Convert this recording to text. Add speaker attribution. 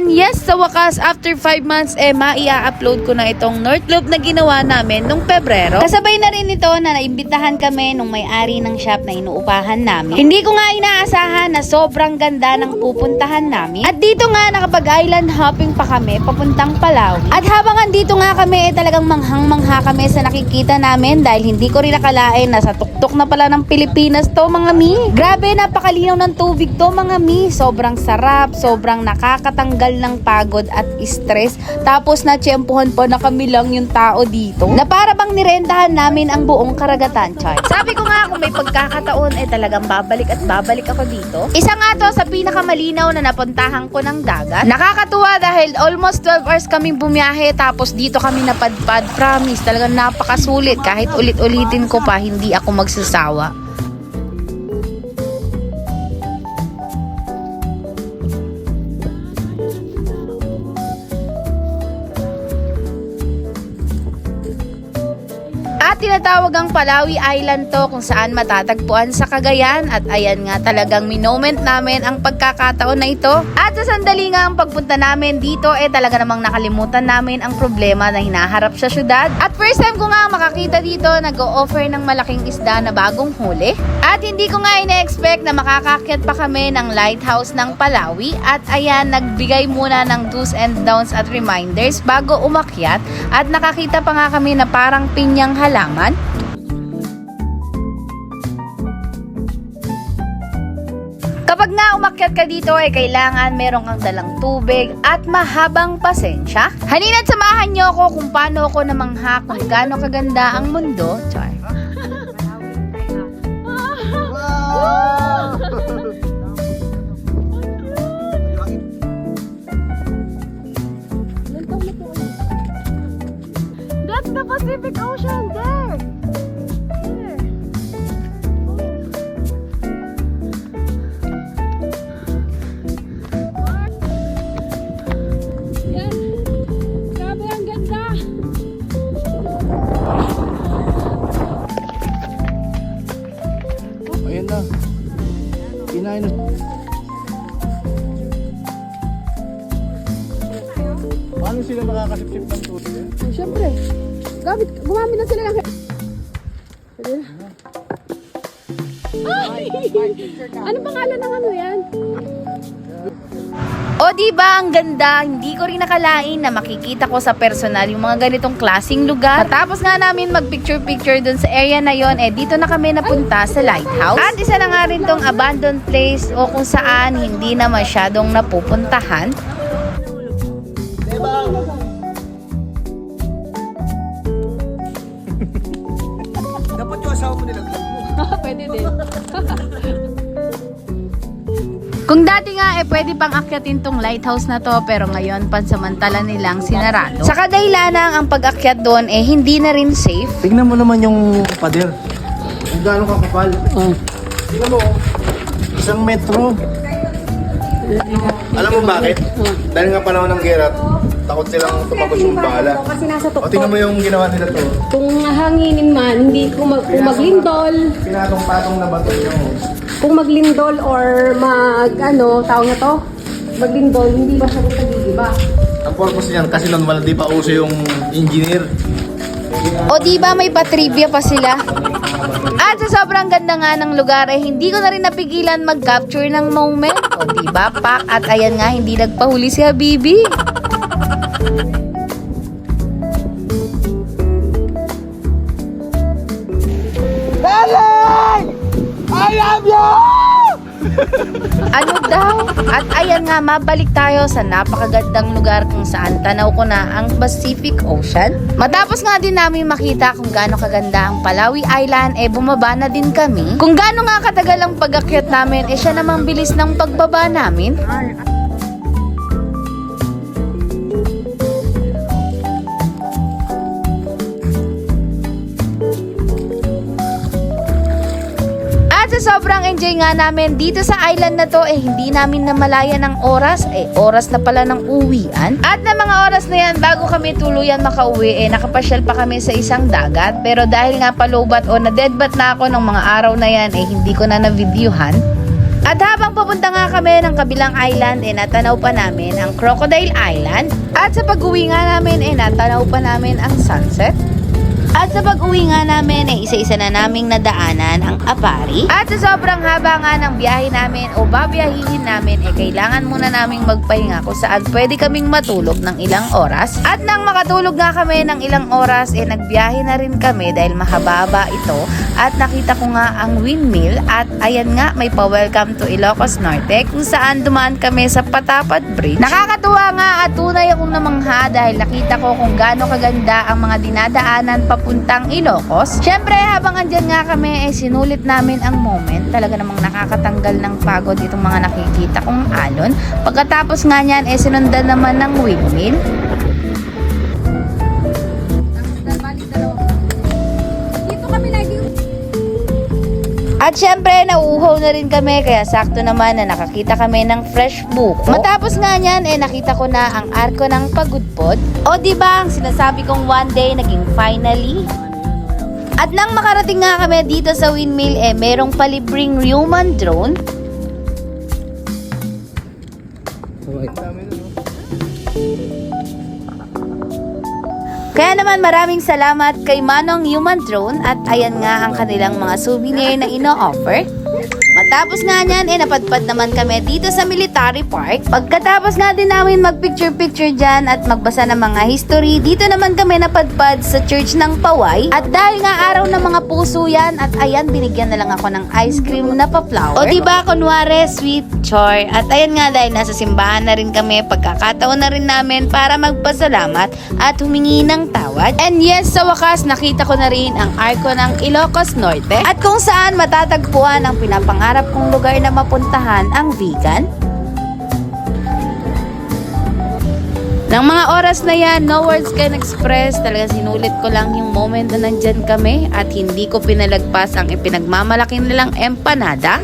Speaker 1: ayan, yes, sa wakas, after 5 months, maia-upload ko na itong North Loop na ginawa namin nung Pebrero. Kasabay na rin ito na naimbitahan kami nung may-ari ng shop na inuupahan namin. Hindi ko nga inaasahan na sobrang ganda ng pupuntahan namin. At dito nga, nakapag-island hopping pa kami, papuntang Palawi. At habang andito nga kami, talagang manghang-mangha kami sa nakikita namin dahil hindi ko rin nakalain na sa tuktok na pala ng Pilipinas to, mga mi. Grabe, napakalinaw ng tubig to, mga mi. Sobrang sarap, sobrang nakakatanggal ng pagod at stress. Tapos natsyempohan pa na kami lang yung tao dito na para bang nirentahan namin ang buong karagatan, Char. Sabi ko nga, kung may pagkakataon, talagang babalik at babalik ako dito. Isa nga to sa pinakamalinaw na napuntahan ko ng dagat. Nakakatuwa dahil almost 12 hours kaming bumiyahe tapos dito kami napadpad. Promise, talagang napakasulit. Kahit ulit-ulitin ko pa, hindi ako magsasawa. At tinatawag ang Palawi Island to kung saan matatagpuan sa Cagayan. At ayan nga, talagang minoment namin ang pagkakataon na ito. At sa sandali nga ang pagpunta namin dito, talaga namang nakalimutan namin ang problema na hinaharap sa syudad. At first time ko nga makakita dito, nag-o-offer ng malaking isda na bagong huli. At hindi ko nga ina-expect na makakakyat pa kami ng lighthouse ng Palawi. At ayan, nagbigay muna ng do's and don'ts at reminders bago umakyat. At nakakita pa nga kami na parang pinyang halaman. Kapag nga umakyat ka dito, kailangan meron kang dalang tubig at mahabang pasensya. Halina't samahan nyo ako kung paano ako namangha kung gaano kaganda ang mundo. Char. That's the Pacific Ocean there.
Speaker 2: Yan. Grabe, ang ganda.
Speaker 3: Ayan na. Kinain na. Paano sila makakasipsip ng tubig?
Speaker 2: Siyempre. Gumamit na sila ng... Ay! Ano pangalan ng ano yan?
Speaker 1: O diba, ang ganda, hindi ko rin nakalain na makikita ko sa personal yung mga ganitong klaseng lugar. Tapos nga namin mag-picture-picture dun sa area na yon, dito na kami napunta sa lighthouse. At isa na nga rin tong abandoned place o kung saan hindi na masyadong napupuntahan.
Speaker 3: Dapat yung asawa mo nilaglag mo.
Speaker 2: Pwede din.
Speaker 1: Kung dati nga pwede pang akyatin tong lighthouse na to, pero ngayon pansamantala nilang sinarado. Sa kadailanang ang pag-akyat doon hindi na rin safe.
Speaker 3: Tingnan mo naman yung pader. Kung gaano kakapal. Tingnan mo, isang metro. Alam mo bakit? Dahil nga panahon ng gera, takot silang tumagos yung bala.
Speaker 2: Kasi nasa
Speaker 3: O tingnan mo yung ginawa nila to.
Speaker 2: Kung hanginin man, hindi kung maglindol,
Speaker 3: Pinatong-patong na bato nyo.
Speaker 2: kung maglindol or tawag na to, maglindol, hindi ba siya nagigiba?
Speaker 3: Ang purpose niyan kasi noon wala di pa uso yung engineer.
Speaker 1: O diba may patrivia pa sila? At sa sobrang ganda nga ng lugar hindi ko na rin napigilan mag-capture ng moment. O diba pak? At ayan nga, hindi nagpahuli si Habibi.
Speaker 3: I love you!
Speaker 1: Ano daw? At ayan nga, mabalik tayo sa napakagandang lugar kung saan tanaw ko na ang Pacific Ocean. Matapos nga din namin makita kung gaano kaganda ang Palawi Island, bumaba na din kami. Kung gaano nga katagal ang pag-akyat namin, siya namang bilis ng pagbaba namin. Sobrang enjoy nga namin dito sa island na to, hindi namin namalayan ng oras, oras na pala ng uwian. At na mga oras na yan, bago kami tuluyan makauwi, nakapasyal pa kami sa isang dagat. Pero dahil nga palobat o na-deadbat na ako ng mga araw na yan, hindi ko na na-videohan. At habang papunta nga kami ng kabilang island, natanaw pa namin ang Crocodile Island. At sa pag-uwi nga namin, natanaw pa namin ang sunset. At sa pag-uwi nga namin, isa-isa na naming nadaanan ang Apari. At sa sobrang haba nga ng biyahe namin o babiyahihin namin, kailangan muna naming magpahinga kung saan pwede kaming matulog ng ilang oras. At nang makatulog nga kami ng ilang oras, nagbiyahe na rin kami dahil mahaba ito. At nakita ko nga ang windmill at ayan nga, may pa-welcome to Ilocos Norte kung saan dumaan kami sa Patapat Bridge. Nakakatuwa nga at tunay akong namangha dahil nakita ko kung gaano kaganda ang mga dinadaanan papuntang Ilocos. Syempre, habang andyan nga kami, sinulit namin ang moment. Talaga namang nakakatanggal ng pagod itong mga nakikita kong alon. Pagkatapos nga niyan, sinundan naman ng windmill.
Speaker 2: Dito kami lagi.
Speaker 1: At syempre, nauuhaw na rin kami kaya sakto naman na nakakita kami ng fresh buko. Matapos nga niyan, nakita ko na ang arko ng Pagudpod. O diba, ang sinasabi kong one day naging finally. At nang makarating nga kami dito sa windmill, merong palibring human drone. Kaya naman maraming salamat kay Manong Human Drone at ayan nga ang kanilang mga souvenir na ino-offer. Matapos nga niyan, napadpad naman kami dito sa Military Park. Pagkatapos nga din namin magpicture-picture dyan at magbasa ng mga history, dito naman kami napadpad sa Church ng Paway. At dahil nga araw ng mga puso yan, at ayan, binigyan na lang ako ng ice cream na pa-flower. O diba, kunwari, sweet chore. At ayan nga, dahil nasa simbahan na rin kami, pagkakataon na rin namin para magpasalamat at humingi ng tawad. And yes, sa wakas, nakita ko na rin ang arko ng Ilocos Norte at kung saan matatagpuan ang pinapangarap kong lugar na mapuntahan, ang Vigan. Nang mga oras na yan, no words can express. Talaga sinulit ko lang yung moment na nandyan kami at hindi ko pinalagpas ang ipinagmamalaki nilang empanada.